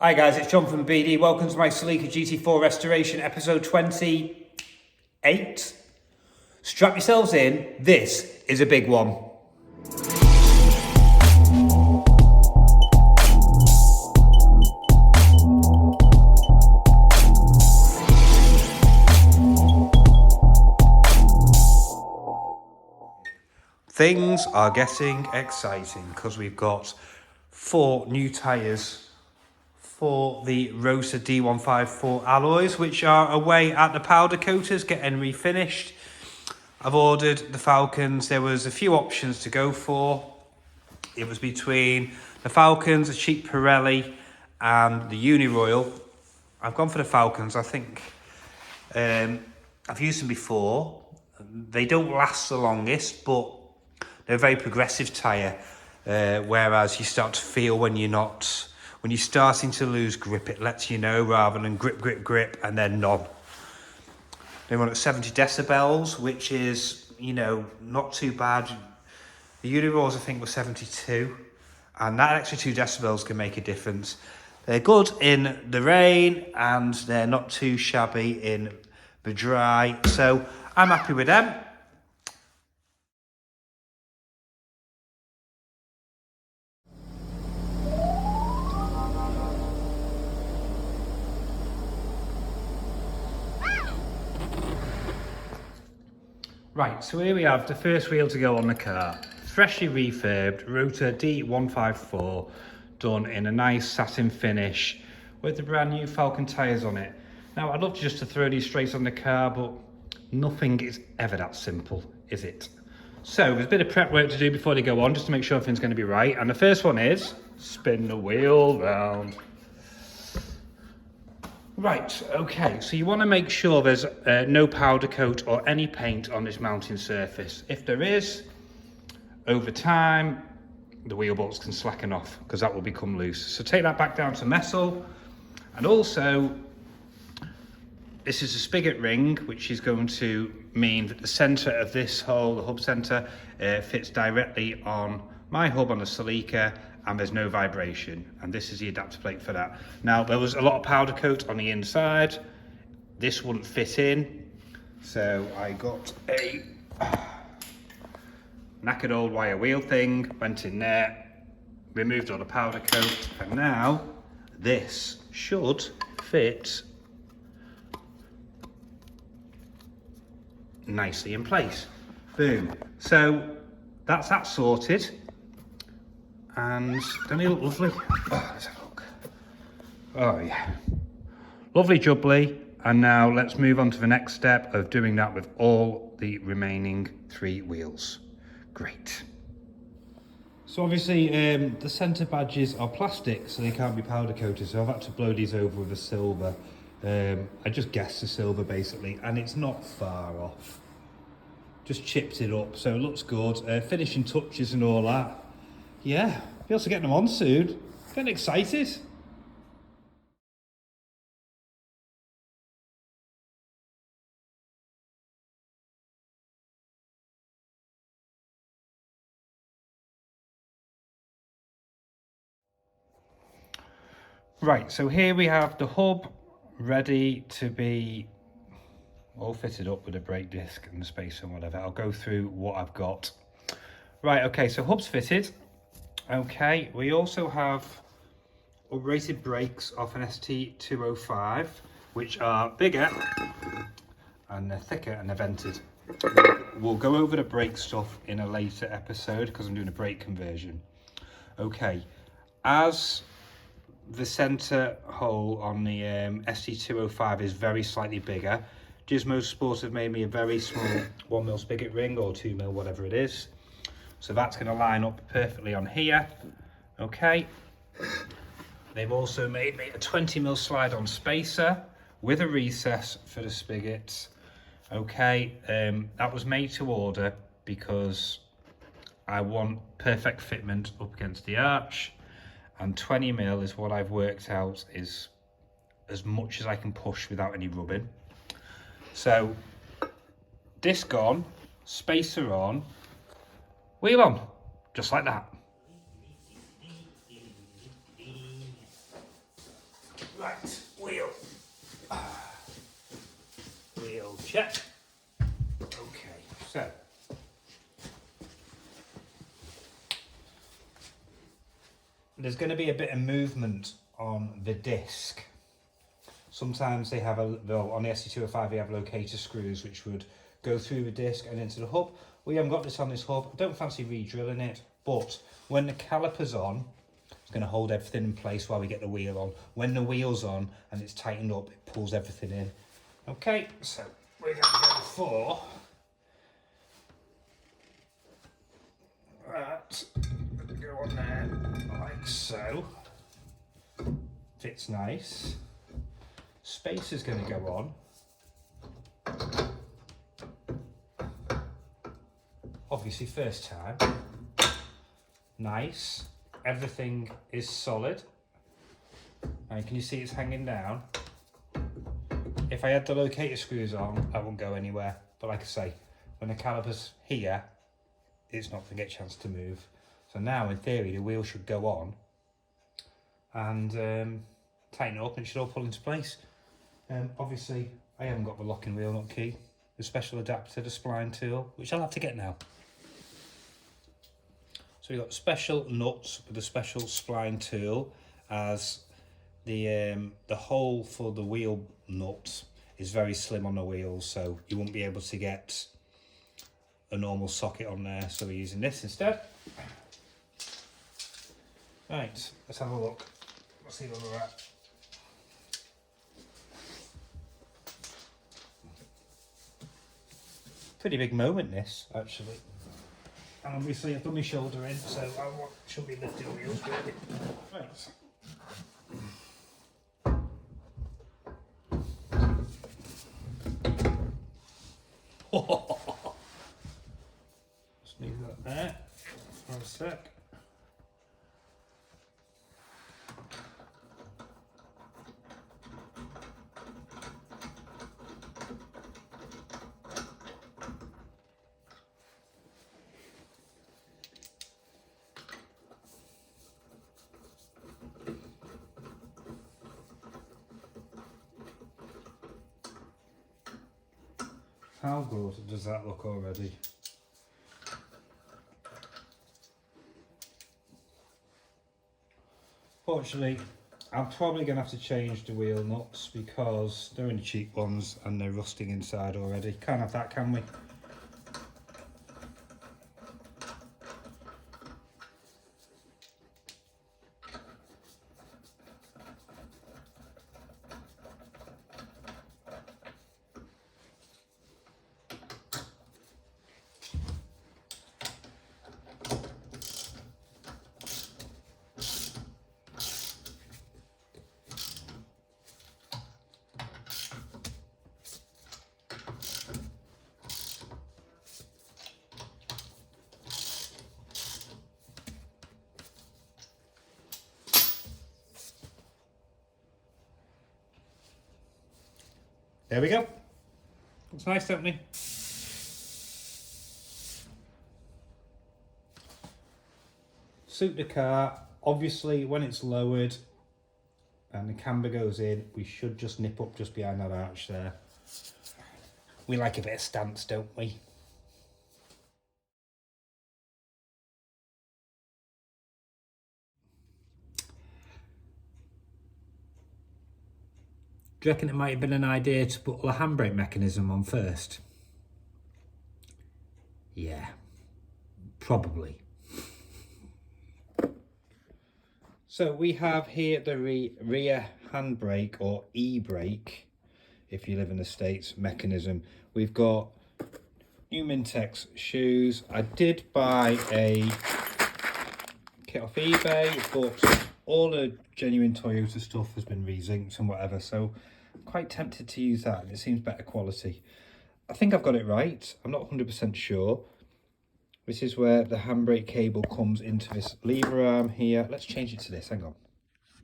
Hi guys, it's John from BD. Welcome to my Celica GT-Four restoration, episode 28. Strap yourselves in, this is a big one. Things are getting exciting because we've got 4 new tyres for the Rosa D154 alloys, which are away at the powder coaters getting refinished. I've ordered the Falcons. There was a few options to go for. It was between the Falcons, a cheap Pirelli and the Uniroyal. I've gone for the Falcons. I think I've used them before. They don't last the longest, but they're a very progressive tyre, whereas you start to feel when you're starting to lose grip, it lets you know, rather than grip, and then none. They run at 70 decibels, which is, not too bad. The Uniroyals, I think, were 72, and that extra 2 decibels can make a difference. They're good in the rain, and they're not too shabby in the dry, so I'm happy with them. Right, so here we have the first wheel to go on the car. Freshly refurbed Rosa D154, done in a nice satin finish with the brand new Falcon tyres on it. Now, I'd love just to throw these straight on the car, but nothing is ever that simple, is it? So there's a bit of prep work to do before they go on, just to make sure everything's going to be right. And the first one is spin the wheel round. Right, okay, so you want to make sure there's no powder coat or any paint on this mounting surface. If there is, over time, the wheel bolts can slacken off because that will become loose. So take that back down to metal. And also, this is a spigot ring, which is going to mean that the centre of this hole, the hub centre, fits directly on my hub on the Celica, and there's no vibration, and this is the adapter plate for that. Now, there was a lot of powder coat on the inside. This wouldn't fit in, so I got a knackered old wire wheel thing, went in there, removed all the powder coat, and now this should fit nicely in place. Boom. So that's that sorted. And don't they look lovely? Oh, let's have a look. Oh yeah, lovely jubbly. And now let's move on to the next step of doing that with all the remaining 3 wheels. Great. So obviously the centre badges are plastic, so they can't be powder coated, so I've had to blow these over with a silver. I just guessed the silver basically, and it's not far off. Just chipped it up, so it looks good. Finishing touches and all that. Yeah, be able to get them on soon. Getting excited. Right, so here we have the hub ready to be all fitted up with a brake disc and the spacer and whatever. I'll go through what I've got. Right, okay, so hub's fitted. Okay, we also have uprated brakes off an ST205, which are bigger and they're thicker and they're vented. We'll go over the brake stuff in a later episode because I'm doing a brake conversion. Okay, as the centre hole on the ST205 is very slightly bigger, Gizmo Sport have made me a very small 1mm spigot ring, or 2mm, whatever it is. So that's going to line up perfectly on here. Okay. They've also made me a 20mm slide-on spacer with a recess for the spigots. Okay, that was made to order because I want perfect fitment up against the arch, and 20mm is what I've worked out is as much as I can push without any rubbing. So, disc on, spacer on, wheel on, just like that. Right, wheel. Wheel check. Okay, so there's going to be a bit of movement on the disc. Sometimes they have on the SC205 they have locator screws which would go through the disc and into the hub. We haven't got this on this hub. I don't fancy re-drilling it, but when the caliper's on, it's going to hold everything in place while we get the wheel on. When the wheel's on and it's tightened up, it pulls everything in. Okay, so we're going to go for that. Go on there like so. Fits nice. Space is going to go on. Obviously first time. Nice. Everything is solid. And can you see it's hanging down? If I had the locator screws on, I wouldn't go anywhere. But like I say, when the caliper's here, it's not going to get a chance to move. So now in theory the wheel should go on and tighten up and it should all pull into place. Obviously I haven't got the locking wheel nut key, the special adapter, the spline tool, which I'll have to get now. So we've got special nuts with a special spline tool, as the hole for the wheel nut is very slim on the wheels, so you won't be able to get a normal socket on there, so we're using this instead. Right, let's have a look. Let's see where we're at. Pretty big moment this, actually. And obviously I've done my shoulder in, so I shouldn't be lifting wheels really. Right. Just leave that there for a sec. How good does that look already? Fortunately, I'm probably going to have to change the wheel nuts because they're only cheap ones and they're rusting inside already. Can't have that, can we? There we go. Looks nice, don't we? Suit the car. Obviously, when it's lowered and the camber goes in, we should just nip up just behind that arch there. We like a bit of stance, don't we? Do you reckon it might have been an idea to put the handbrake mechanism on first? Yeah, probably. So we have here the rear handbrake, or e-brake, if you live in the States, mechanism. We've got new Mintex shoes. I did buy a kit off eBay, but all the genuine Toyota stuff has been re-zinced and whatever, so I'm quite tempted to use that, and it seems better quality. I think I've got it right. I'm not 100% sure. This is where the handbrake cable comes into this lever arm here. Let's change it to this, hang on.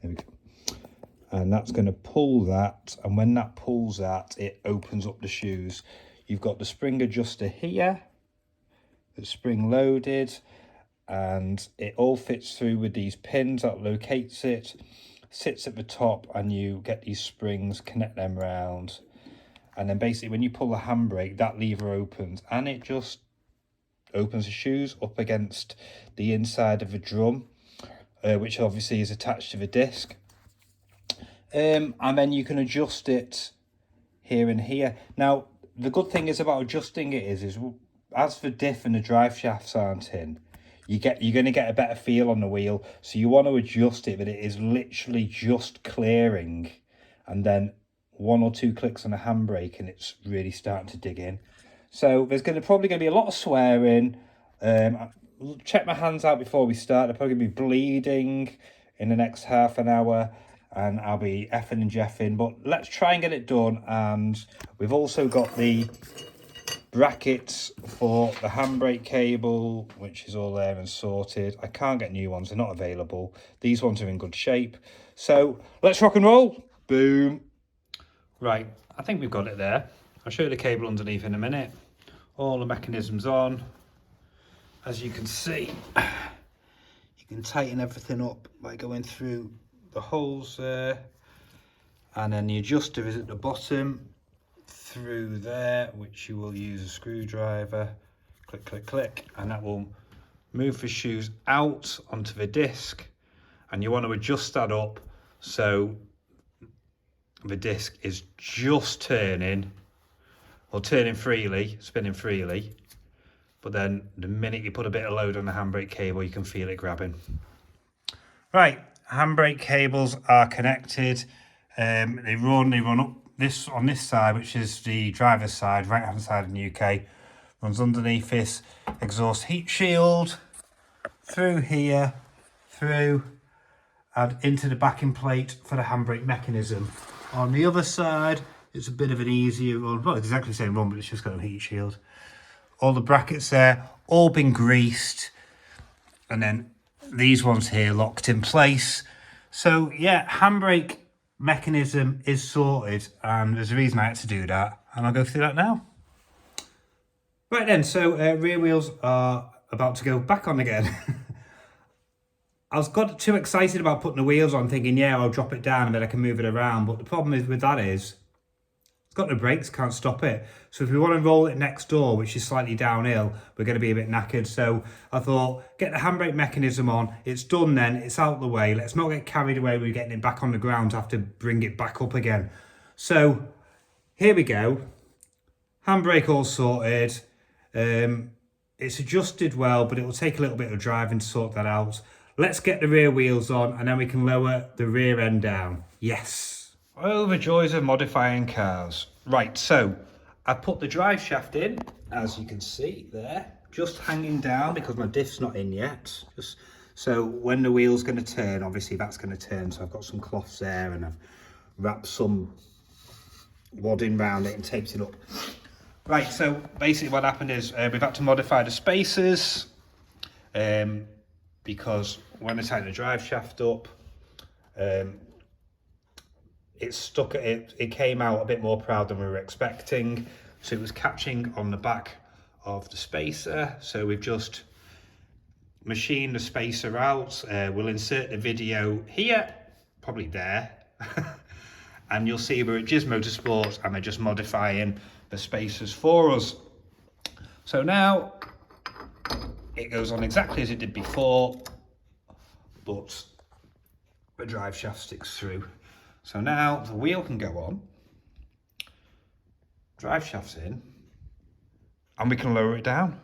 There we go. And that's going to pull that, and when that pulls that, it opens up the shoes. You've got the spring adjuster here, the spring loaded, and it all fits through with these pins that locates it. sits at the top, and you get these springs, connect them round, and then basically when you pull the handbrake, that lever opens, and it just opens the shoes up against the inside of the drum, which obviously is attached to the disc. And then you can adjust it here and here. Now, the good thing is about adjusting it is as the diff and the drive shafts aren't in, you're going to get a better feel on the wheel. So you want to adjust it, but it is literally just clearing, and then 1 or 2 clicks on the handbrake, and it's really starting to dig in. So there's probably going to be a lot of swearing. Check my hands out before we start. They're probably going to be bleeding in the next half an hour, and I'll be effing and jeffing. But let's try and get it done. And we've also got the brackets for the handbrake cable, which is all there and sorted. I can't get new ones, they're not available. These ones are in good shape. So let's rock and roll. Boom. Right, I think we've got it there. I'll show you the cable underneath in a minute. All the mechanisms on. As you can see, you can tighten everything up by going through the holes there, and then the adjuster is at the bottom through there, which you will use a screwdriver. Click, click, click, and that will move the shoes out onto the disc, and you want to adjust that up so the disc is just turning, or turning freely, spinning freely. But then the minute you put a bit of load on the handbrake cable, you can feel it grabbing. Right, handbrake cables are connected. They run up this on this side, which is the driver's side, right hand side in the UK. Runs underneath this exhaust heat shield, through here, through, and into the backing plate for the handbrake mechanism. On the other side, it's a bit of an easier run. Well, it's exactly the same run, but it's just got a heat shield. All the brackets there, all been greased, and then these ones here locked in place. So yeah, handbrake mechanism is sorted, and there's a reason I had to do that, and I'll go through that now. Right then, so rear wheels are about to go back on again. I got too excited about putting the wheels on, thinking, yeah, I'll drop it down and then I can move it around. But the problem is with that is, it's got no brakes, can't stop it. So if we want to roll it next door, which is slightly downhill, we're going to be a bit knackered. So I thought, get the handbrake mechanism on. It's done then, it's out of the way. Let's not get carried away with getting it back on the ground to have to bring it back up again. So here we go. Handbrake all sorted. It's adjusted well, but it will take a little bit of driving to sort that out. Let's get the rear wheels on, and then we can lower the rear end down. Yes. Oh, the joys of modifying cars. Right, so I put the drive shaft in, as you can see there, just hanging down because my diff's not in yet. Just so when the wheel's going to turn, obviously that's going to turn. So I've got some cloths there, and I've wrapped some wadding around it and taped it up. Right, so basically what happened is we've had to modify the spacers because when I tightened the drive shaft up, it stuck. It came out a bit more proud than we were expecting, so it was catching on the back of the spacer. So we've just machined the spacer out. We'll insert the video here, probably there, and you'll see we're at Giz Motorsports and they're just modifying the spacers for us. So now it goes on exactly as it did before, but the drive shaft sticks through. So now the wheel can go on, drive shaft's in, and we can lower it down.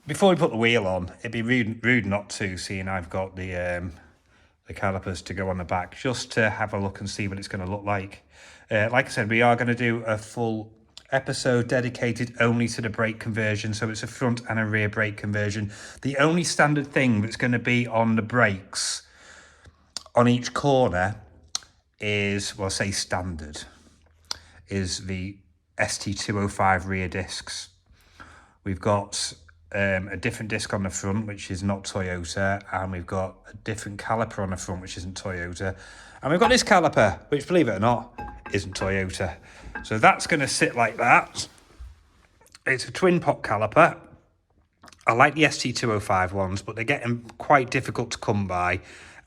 Before we put the wheel on, it'd be rude not to, seeing I've got the calipers to go on the back, just to have a look and see what it's going to look like. Like I said, we are going to do a full episode dedicated only to the brake conversion, so it's a front and a rear brake conversion. The only standard thing that's going to be on the brakes on each corner is, well, say standard, is the ST205 rear discs. We've got a different disc on the front, which is not Toyota, and we've got a different caliper on the front, which isn't Toyota, and we've got this caliper, which, believe it or not, isn't Toyota. So that's going to sit like that. It's a twin pot caliper. I like the ST205 ones, but they're getting quite difficult to come by,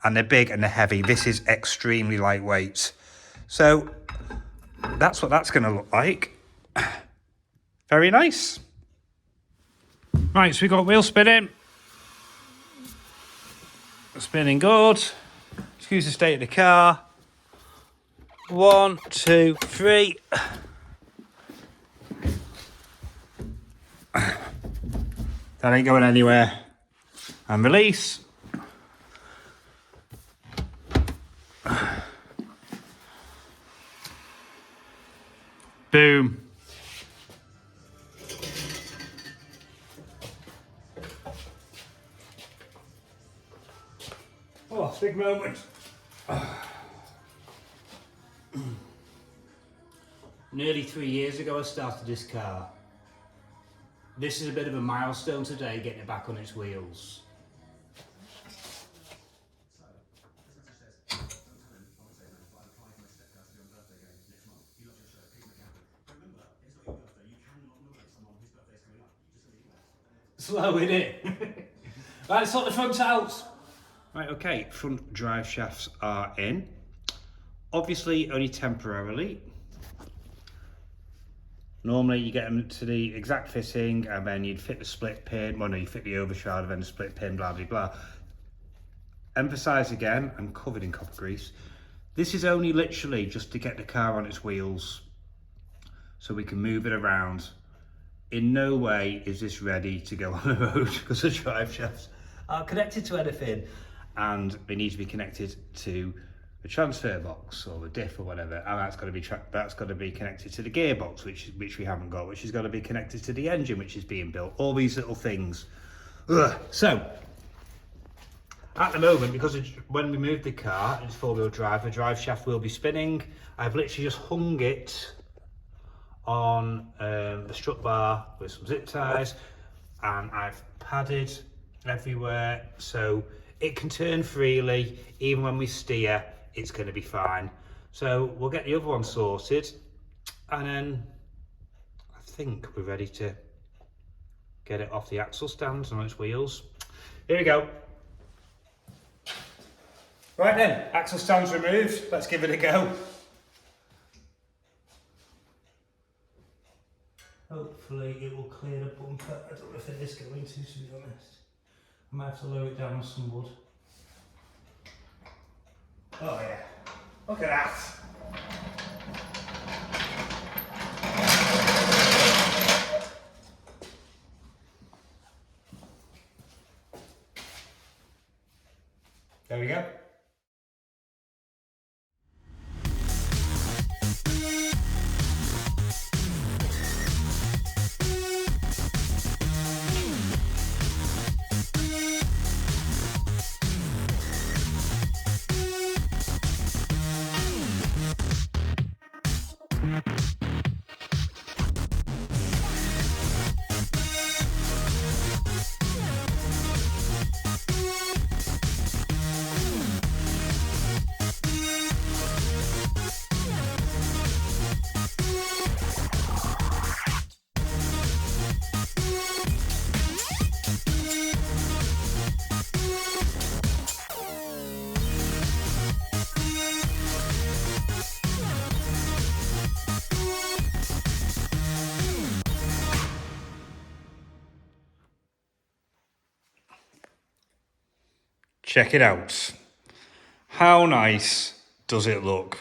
and they're big and they're heavy. This is extremely lightweight. So that's what that's going to look like. Very nice. Right, so we've got wheel spinning. Spinning good. Excuse the state of the car. 1, 2, 3. That ain't going anywhere. And release. Boom. Oh, big moment. Nearly 3 years ago I started this car. This is a bit of a milestone today, getting it back on its wheels. Slow, innit? Right, let's sort the front out. Right, okay, front drive shafts are in. Obviously, only temporarily. Normally, you get them to the exact fitting, and then you'd fit the split pin. Well, no, you fit the overshroud, then the split pin, blah, blah, blah. Emphasise again, I'm covered in copper grease. This is only literally just to get the car on its wheels, so we can move it around. In no way is this ready to go on the road, because the drive shafts are connected to anything, and they need to be connected to the transfer box or the diff or whatever, and that's got to be connected to the gearbox, which we haven't got, which is got to be connected to the engine, which is being built. All these little things. Ugh. So at the moment, because when we move the car, it's four-wheel drive, the drive shaft will be spinning. I've literally just hung it on the strut bar with some zip ties, and I've padded everywhere so it can turn freely. Even when we steer, it's going to be fine. So we'll get the other one sorted, and then I think we're ready to get it off the axle stands on its wheels. Here we go. Right then, axle stands removed. Let's give it a go. Hopefully it will clear the bumper. I don't know if it is going to be honest. I might have to lower it down with some wood. Oh yeah, look at that. There we go. Check it out. How nice does it look?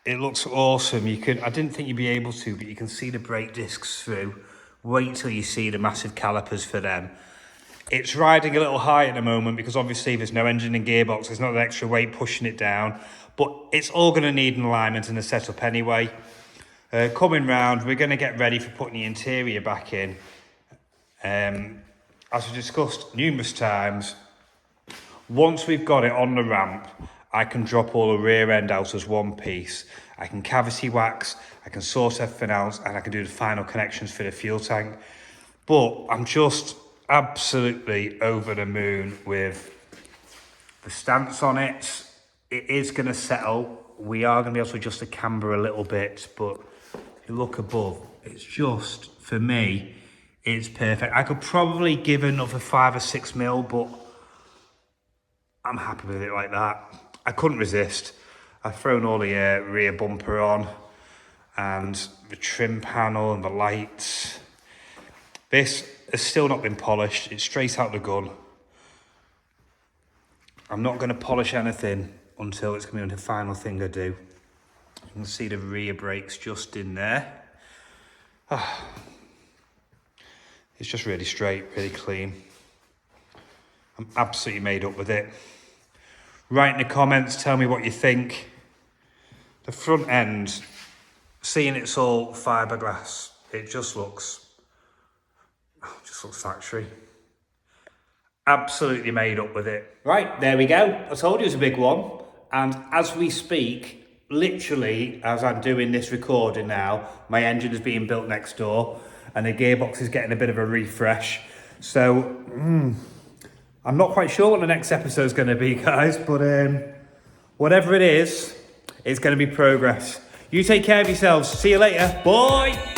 It looks awesome. I didn't think you'd be able to, but you can see the brake discs through. Wait till you see the massive calipers for them. It's riding a little high at the moment because obviously there's no engine and gearbox. There's not an extra weight pushing it down, but it's all going to need an alignment and a setup anyway. Coming round, we're going to get ready for putting the interior back in. As we discussed numerous times, once we've got it on the ramp, I can drop all the rear end out as one piece. I can cavity wax, I can sort everything out, and I can do the final connections for the fuel tank. But I'm just absolutely over the moon with the stance on it. It is going to settle. We are going to be able to adjust the camber a little bit, but if you look above, it's just, for me, it's perfect. I could probably give another 5 or 6 mil, but I'm happy with it like that. I couldn't resist. I've thrown all the rear bumper on and the trim panel and the lights. This has still not been polished. It's straight out the gun. I'm not going to polish anything until it's going to be the final thing I do. You can see the rear brakes just in there. It's just really straight, really clean. I'm absolutely made up with it. Write in the comments, tell me what you think. The front end, seeing it's all fiberglass, it just looks factory. Absolutely made up with it. Right, there we go. I told you it was a big one. And as we speak, literally, as I'm doing this recording now, my engine is being built next door and the gearbox is getting a bit of a refresh. So, I'm not quite sure what the next episode is going to be, guys, but whatever it is, it's going to be progress. You take care of yourselves. See you later. Bye.